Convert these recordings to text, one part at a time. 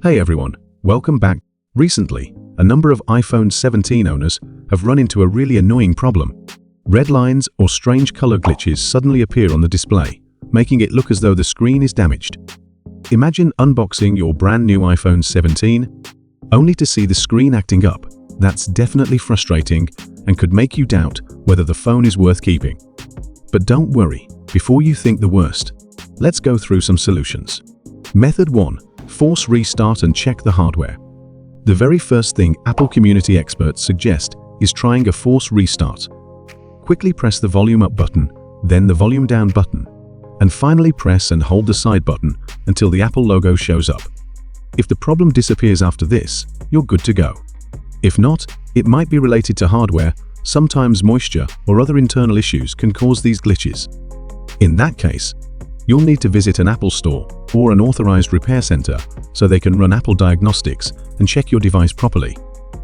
Hey everyone, welcome back. Recently, a number of iPhone 17 owners have run into a really annoying problem. Red lines or strange color glitches suddenly appear on the display, making it look as though the screen is damaged. Imagine unboxing your brand new iPhone 17, only to see the screen acting up. That's definitely frustrating and could make you doubt whether the phone is worth keeping. But don't worry, before you think the worst, let's go through some solutions. Method 1. Force restart and check the hardware. The very first thing Apple community experts suggest is trying a force restart. Quickly press the volume up button, then the volume down button, and finally press and hold the side button until the Apple logo shows up. If the problem disappears after this, you're good to go. If not, it might be related to hardware. Sometimes moisture or other internal issues can cause these glitches. In that case, you'll need to visit an Apple store or an authorized repair center so they can run Apple diagnostics and check your device properly.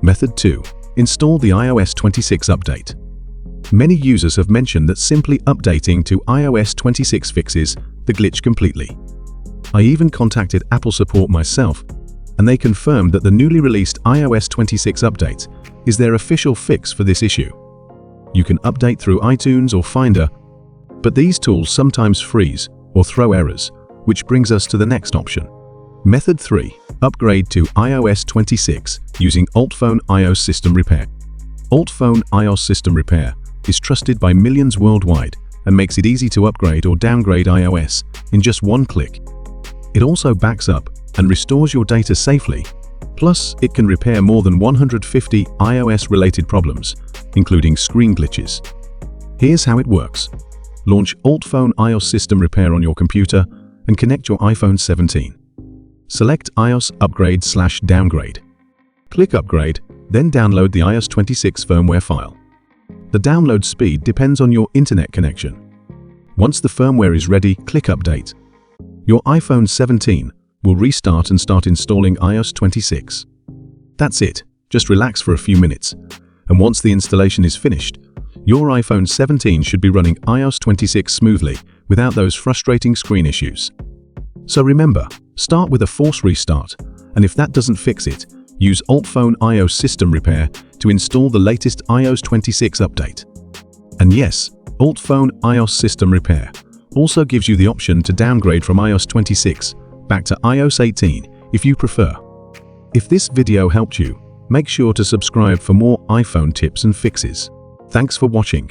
Method 2. Install the iOS 26 update. Many users have mentioned that simply updating to iOS 26 fixes the glitch completely. I even contacted Apple support myself, and they confirmed that the newly released iOS 26 update is their official fix for this issue. You can update through iTunes or Finder, but these tools sometimes freeze or throw errors, which brings us to the next option. Method 3. Upgrade to iOS 26 using UltFone iOS System Repair. UltFone iOS System Repair is trusted by millions worldwide and makes it easy to upgrade or downgrade iOS in just one click. It also backs up and restores your data safely. Plus, it can repair more than 150 iOS-related problems, including screen glitches. Here's how it works. Launch UltFone iOS System Repair on your computer and connect your iPhone 17. Select iOS Upgrade/Downgrade. Click Upgrade, then download the iOS 26 firmware file. The download speed depends on your internet connection. Once the firmware is ready, click Update. Your iPhone 17 will restart and start installing iOS 26. That's it. Just relax for a few minutes, and once the installation is finished, your iPhone 17 should be running iOS 26 smoothly without those frustrating screen issues. So remember, start with a force restart, and if that doesn't fix it, use UltFone iOS System Repair to install the latest iOS 26 update. And yes, UltFone iOS System Repair also gives you the option to downgrade from iOS 26 back to iOS 18 if you prefer. If this video helped you, make sure to subscribe for more iPhone tips and fixes. Thanks for watching.